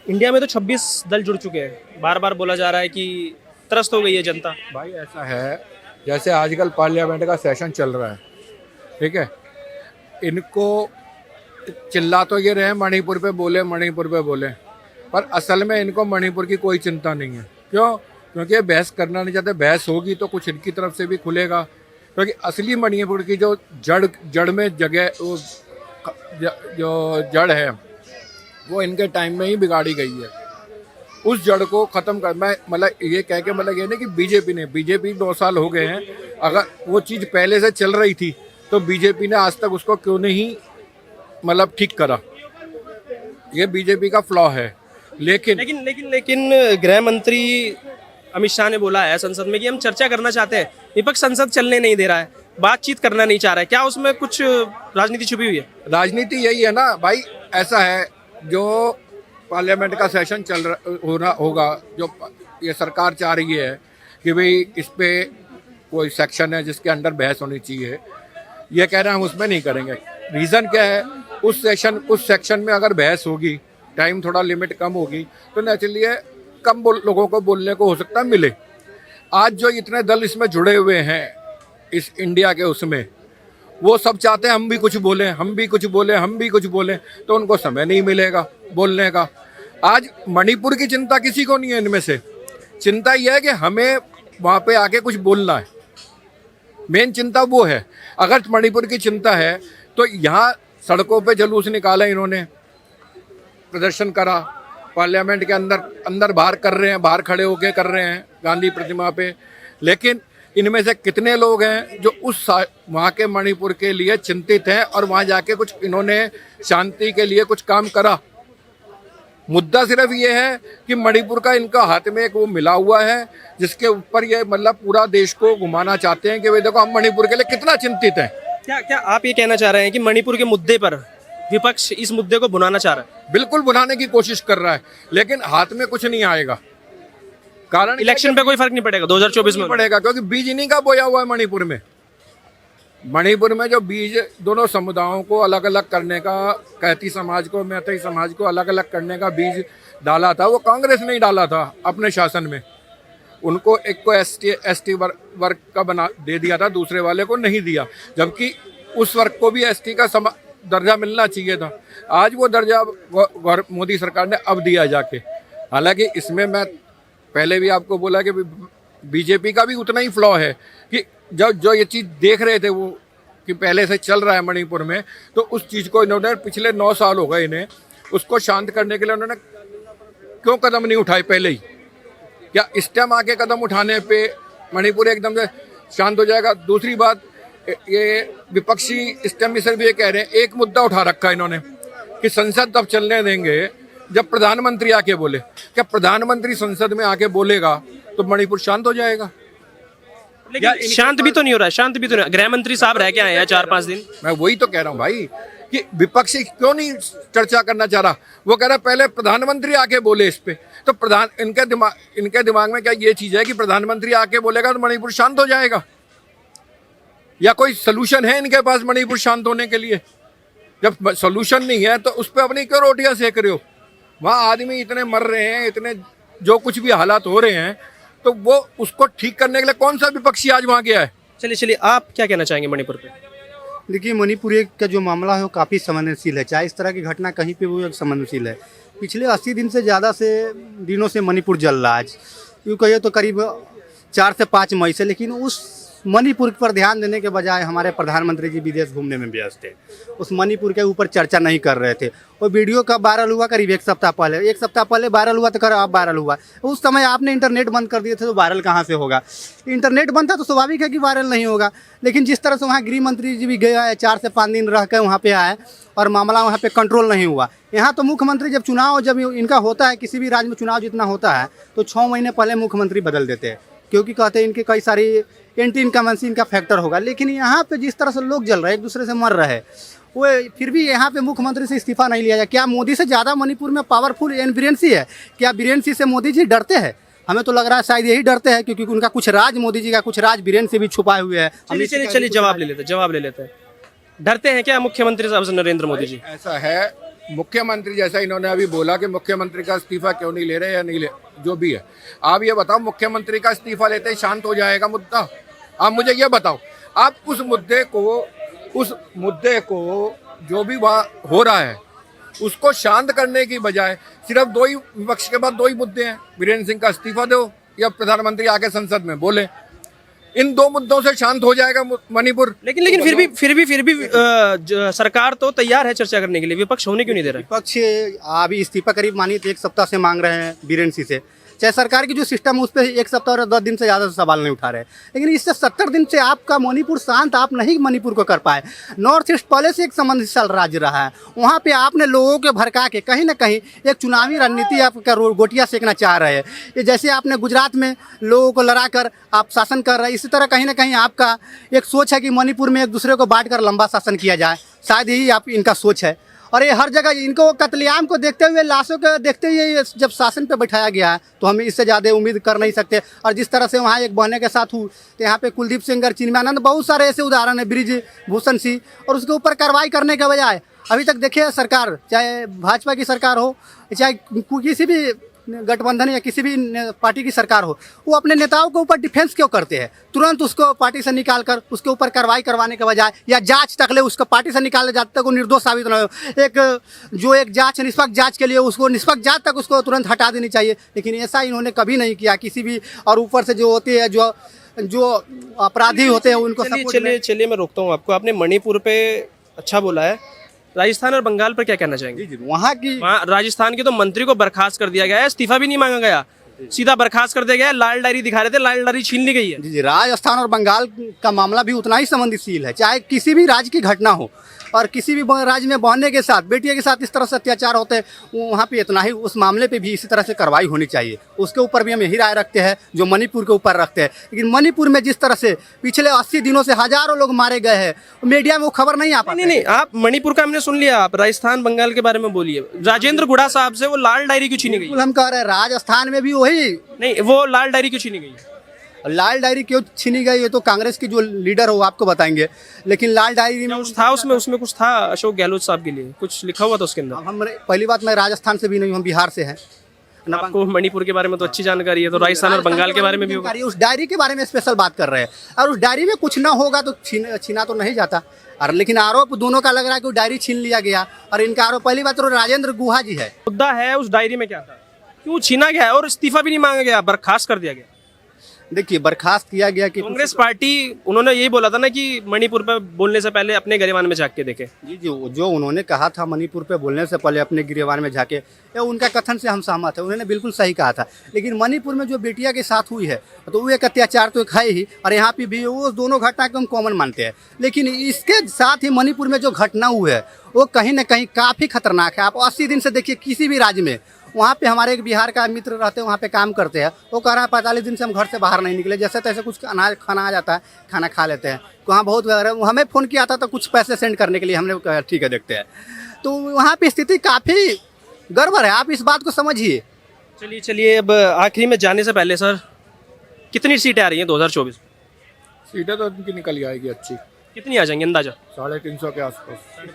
India में तो 26 दल जुड़ चुके हैं, बार बार बोला जा रहा है कि त्रस्त हो गई है जनता। भाई ऐसा है, जैसे आजकल पार्लियामेंट का सेशन चल रहा है, ठीक है, इनको चिल्ला तो ये रहे हैं मणिपुर पे बोले, मणिपुर पे बोले, पर असल में इनको मणिपुर की कोई चिंता नहीं है। क्यों? क्योंकि ये बहस करना नहीं चाहते। बहस होगी तो कुछ इनकी तरफ से भी खुलेगा, क्योंकि असली मणिपुर की जो जड़ में जगह जो जड़ है वो इनके टाइम में ही बिगाड़ी गई है। उस जड़ को खत्म कर, मैं मतलब ये कह के मतलब ये नहीं कि बीजेपी 2 साल हो गए हैं, अगर वो चीज़ पहले से चल रही थी तो बीजेपी ने आज तक उसको क्यों नहीं मतलब ठीक करा। ये बीजेपी का फ्लॉ है। लेकिन लेकिन लेकिन लेकिन गृह मंत्री अमित शाह ने बोला है संसद में कि हम चर्चा करना चाहते हैं, विपक्ष संसद चलने नहीं दे रहा है, बातचीत करना नहीं चाह रहा है। क्या उसमें कुछ राजनीति छुपी हुई है? राजनीति यही है ना भाई। ऐसा है, जो पार्लियामेंट का सेशन होगा, जो ये सरकार चाह रही है कि भाई इस पे कोई सेक्शन है जिसके अंडर बहस होनी चाहिए, ये कह रहे हैं हम उसमें नहीं करेंगे। रीज़न क्या है? उस सेक्शन में अगर बहस होगी, टाइम थोड़ा लिमिट कम होगी, तो नेचुरली कम लोगों को बोलने को हो सकता है मिले। आज जो इतने दल इसमें जुड़े हुए हैं इस इंडिया के, उसमें वो सब चाहते हैं हम भी कुछ बोलें, हम भी कुछ बोलें, हम भी कुछ बोलें, तो उनको समय नहीं मिलेगा बोलने का। आज मणिपुर की चिंता किसी को नहीं है इनमें से। चिंता यह है कि हमें वहाँ पे आके कुछ बोलना है, मेन चिंता वो है। अगर मणिपुर की चिंता है तो यहाँ सड़कों पे जुलूस निकाला, इन्होंने प्रदर्शन करा, पार्लियामेंट के अंदर बाहर कर रहे हैं, बाहर खड़े होके कर रहे हैं गांधी प्रतिमा पे। लेकिन इनमें से कितने लोग हैं जो उस वहाँ के मणिपुर के लिए चिंतित हैं और वहाँ जाके कुछ इन्होंने शांति के लिए कुछ काम करा? मुद्दा सिर्फ ये है कि मणिपुर का इनका हाथ में एक वो मिला हुआ है जिसके ऊपर ये मतलब पूरा देश को घुमाना चाहते हैं कि भाई देखो हम मणिपुर के लिए कितना चिंतित हैं। क्या आप ये कहना चाह रहे हैं कि मणिपुर के मुद्दे पर विपक्ष इस मुद्दे को भुनाना चाह रहा है? बिल्कुल भुनाने की कोशिश कर रहा है, लेकिन हाथ में कुछ नहीं आएगा। कारण इलेक्शन पे कोई फर्क नहीं पड़ेगा 2024 में? पड़ेगा, क्योंकि बीज इन्हीं का बोया हुआ है मणिपुर में। मणिपुर में जो बीज दोनों समुदायों को अलग अलग करने का, कैथी समाज को, मैथई समाज को अलग अलग करने का बीज डाला था, वो कांग्रेस ने ही डाला था अपने शासन में। उनको एक को एसटी वर्ग का बना दे दिया था, दूसरे वाले को नहीं दिया, जबकि उस वर्ग को भी एसटी का दर्जा मिलना चाहिए था। आज वो दर्जा मोदी सरकार ने अब दिया जाके। हालांकि इसमें मैं पहले भी आपको बोला कि बीजेपी का भी उतना ही फ्लॉ है कि जो ये चीज़ देख रहे थे वो कि पहले से चल रहा है मणिपुर में, तो उस चीज़ को इन्होंने पिछले 9 साल हो गए इन्हें, उसको शांत करने के लिए उन्होंने क्यों कदम नहीं उठाए पहले ही? क्या इस टाइम आके कदम उठाने पे मणिपुर एकदम से शांत हो जाएगा? दूसरी बात, ये विपक्षी इस टाइम में सिर्फ ये कह रहे हैं, एक मुद्दा उठा रखा है इन्होंने कि संसद तब चलने देंगे जब प्रधानमंत्री आके बोले। क्या प्रधानमंत्री संसद में आके बोलेगा तो मणिपुर शांत हो जाएगा? लेकिन शांत भी तो नहीं हो रहा है, शांत भी तो नहीं। गृह मंत्री साहब रह के आए हैं 4-5 दिन। मैं वही तो कह रहा हूँ भाई कि विपक्षी क्यों नहीं चर्चा करना चाह रहा। वो कह रहा पहले प्रधानमंत्री आके बोले इस पे, तो इनके दिमाग में क्या ये चीज़ है कि प्रधानमंत्री आके बोलेगा तो मणिपुर शांत हो जाएगा? या कोई सोल्यूशन है इनके पास मणिपुर शांत होने के लिए? जब सोल्यूशन नहीं है तो उस पर अपनी क्यों रोटियां सेक रहे हो? वहाँ आदमी इतने मर रहे हैं, इतने जो कुछ भी हालात हो रहे हैं, तो वो उसको ठीक करने के लिए कौन सा विपक्षी आज वहाँ गया है? चलिए आप क्या कहना चाहेंगे मणिपुर पे? देखिए, मणिपुर का जो मामला है वो काफ़ी संवेदनशील है। चाहे इस तरह की घटना कहीं पे वो संवेदनशील है। पिछले 80 दिन से ज़्यादा से दिनों से मणिपुर जल रहा है। यूँ कहिए तो करीब 4 से 5 मई से। लेकिन उस मणिपुर पर ध्यान देने के बजाय हमारे प्रधानमंत्री जी विदेश घूमने में व्यस्त थे। उस मणिपुर के ऊपर चर्चा नहीं कर रहे थे। वो वीडियो कब वायरल हुआ? करीब 1 सप्ताह पहले। 1 सप्ताह पहले वायरल हुआ तो कर अब वायरल हुआ। उस समय आपने इंटरनेट बंद कर दिए थे तो वायरल कहाँ से होगा? इंटरनेट बंद था तो स्वाभाविक है कि वायरल नहीं होगा। लेकिन जिस तरह से वहाँ गृह मंत्री जी भी गया है, 4 से 5 दिन रह कर वहाँ पे आए और मामला वहाँ पे कंट्रोल नहीं हुआ। यहाँ तो मुख्यमंत्री जब इनका होता है, किसी भी राज्य में चुनाव जितना होता है तो 6 महीने पहले मुख्यमंत्री बदल देते हैं, क्योंकि कहते हैं इनके कई सारी एंटी इनकमेंसी इनका फैक्टर होगा। लेकिन यहाँ पे जिस तरह से लोग जल रहे हैं, एक दूसरे से मर रहे हैं, वो फिर भी यहाँ पे मुख्यमंत्री से इस्तीफा नहीं लिया जाए। क्या मोदी से ज़्यादा मणिपुर में पावरफुल बीरेन सिंह है? क्या बीरेन सिंह से मोदी जी डरते हैं? हमें तो लग रहा है शायद यही डरते हैं, क्योंकि उनका कुछ राज, मोदी जी का कुछ राज बीरेन से भी छुपाए हुए है। चलिए जवाब ले लेते हैं। डरते हैं क्या मुख्यमंत्री साहब से नरेंद्र मोदी जी? ऐसा है मुख्यमंत्री जैसा इन्होंने अभी बोला कि मुख्यमंत्री का इस्तीफा क्यों नहीं ले रहे या नहीं ले, जो भी है, आप ये बताओ मुख्यमंत्री का इस्तीफा लेते ही शांत हो जाएगा मुद्दा? आप मुझे ये बताओ, आप उस मुद्दे को जो भी वहाँ हो रहा है उसको शांत करने की बजाय सिर्फ दो ही विपक्ष के पास दो ही मुद्दे हैं, वीरेंद्र सिंह का इस्तीफा दो या प्रधानमंत्री आके संसद में बोले। इन दो मुद्दों से शांत हो जाएगा मणिपुर। लेकिन फिर भी सरकार तो तैयार है चर्चा करने के लिए, विपक्ष होने क्यों नहीं दे रहा है? विपक्ष अभी इस्तीफा करीब मानिए तो 1 सप्ताह से मांग रहे हैं बीरेंद्र सिंह से। चाहे सरकार की जो सिस्टम है उस पर 1 सप्ताह और 10 दिन से ज़्यादा सवाल नहीं उठा रहे, लेकिन इससे 70 दिन से आपका मणिपुर शांत आप नहीं मणिपुर को कर पाए। नॉर्थ ईस्ट पहले से एक संबंधित राज्य रहा है, वहाँ पे आपने लोगों के भड़का के कहीं ना कहीं एक चुनावी रणनीति आपका गोटियाँ सेकना चाह रहे हैं। ये जैसे आपने गुजरात में लोगों को लड़ा कर आप शासन कर रहे हैं, इसी तरह कहीं ना कहीं आपका एक सोच है कि मणिपुर में एक दूसरे को बांट कर लंबा शासन किया जाए, शायद यही आप इनका सोच है। और ये हर जगह इनको कत्लेआम को देखते हुए, लाशों को देखते हुए जब शासन पे बैठाया गया है तो हम इससे ज़्यादा उम्मीद कर नहीं सकते। और जिस तरह से वहाँ एक बहने के साथ हुई तो यहाँ पे कुलदीप सेंगर, चिन्मयानंद, बहुत सारे ऐसे उदाहरण है, ब्रिज भूषण सिंह, और उसके ऊपर कार्रवाई करने के बजाय अभी तक देखिए सरकार, चाहे भाजपा की सरकार हो चाहे किसी भी गठबंधन या किसी भी पार्टी की सरकार हो, वो अपने नेताओं के ऊपर डिफेंस क्यों करते हैं? तुरंत उसको पार्टी से निकाल कर उसके ऊपर कार्रवाई करवाने के बजाय या जांच तक ले उसको पार्टी से निकाले जब तक वो निर्दोष साबित न हो। एक जांच निष्पक्ष जांच के लिए उसको निष्पक्ष जांच तक उसको तुरंत हटा देनी चाहिए, लेकिन ऐसा इन्होंने कभी नहीं किया किसी भी। और ऊपर से जो होती है जो अपराधी होते हैं उनको चलिए मैं रोकता हूँ आपको। आपने मणिपुर पे अच्छा बोला है, राजस्थान और बंगाल पर क्या कहना चाहेंगे? वहाँ राजस्थान के तो मंत्री को बर्खास्त कर दिया गया है, इस्तीफा भी नहीं मांगा गया, सीधा बर्खास्त कर दिया गया है। लाल डायरी दिखा रहे थे, लाल डायरी छीन ली गई है। जी, राजस्थान और बंगाल का मामला भी उतना ही संवेदनशील है, चाहे किसी भी राज्य की घटना हो और किसी भी राज्य में बहने के साथ, बेटिया के साथ इस तरह से अत्याचार होते हैं, वहाँ पे इतना ही उस मामले पे भी इसी तरह से कार्रवाई होनी चाहिए। उसके ऊपर भी हम यही राय रखते हैं जो मणिपुर के ऊपर रखते हैं। लेकिन मणिपुर में जिस तरह से पिछले 80 दिनों से हजारों लोग मारे गए हैं, मीडिया में वो खबर नहीं आ पाती। नहीं, आप मणिपुर का हमने सुन लिया, आप राजस्थान बंगाल के बारे में बोलिए। राजेंद्र गुड़ा साहब से वो लाल डायरी क्यों छीनी गई? हम कह रहे हैं राजस्थान में भी वही नहीं, वो लाल डायरी क्यों छीनी गई? लाल डायरी क्यों छीनी गई ये तो कांग्रेस की जो लीडर हो आपको बताएंगे, लेकिन लाल डायरी में उसमें कुछ था अशोक गहलोत साहब के लिए कुछ लिखा हुआ था उसके अंदर। हम पहली बात, मैं राजस्थान से भी नहीं हूँ, हम बिहार से हैं। आपको मणिपुर के बारे में तो अच्छी जानकारी है, तो राजस्थान और बंगाल के बारे में भी होगा। उस डायरी के बारे में स्पेशल बात कर रहे हैं, और उस डायरी में कुछ ना होगा तो छीना तो नहीं जाता। और लेकिन आरोप दोनों का लग रहा है कि डायरी छीन लिया गया, और इनका आरोप पहली बात तो राजेंद्र गुहा जी है। मुद्दा है उस डायरी में क्या था, क्यों छीना गया और इस्तीफा भी नहीं मांगा गया, बर्खास्त कर दिया गया? देखिए, बर्खास्त किया गया कि कांग्रेस पार्टी, उन्होंने यही बोला था ना कि मणिपुर पे बोलने से पहले अपने गिरेबान में झांक के देखे। जी, जो उन्होंने कहा था मणिपुर पे बोलने से पहले अपने गिरेबान में झांके, या उनका कथन से हम सहमत है, उन्होंने बिल्कुल सही कहा था। लेकिन मणिपुर में जो बेटिया के साथ हुई है तो वो एक अत्याचार तो है ही, और यहाँ पे भी वो दोनों घटना को हम कॉमन मानते हैं। लेकिन इसके साथ ही मणिपुर में जो घटना हुई है वो कहीं ना कहीं काफ़ी खतरनाक है। आप 80 दिन से देखिए किसी भी राज्य में, वहाँ पे हमारे एक बिहार का मित्र रहते हैं, वहाँ पे काम करते हैं, वो कह रहा है 45 दिन से हम घर से बाहर नहीं निकले, जैसे तैसे कुछ खाना आ जाता है, खाना खा लेते हैं। वहाँ बहुत हमें फ़ोन किया था तो कुछ पैसे सेंड करने के लिए, हमने कहा ठीक है देखते हैं। तो वहाँ पे स्थिति काफ़ी गड़बड़ है, आप इस बात को समझिए। चलिए अब आखिरी में जाने से पहले सर, कितनी सीटें आ रही हैं 2024? सीटें तो उनकी निकल आएगी अच्छी। कितनी आ जाएंगी अंदाजा? 350 के आसपास।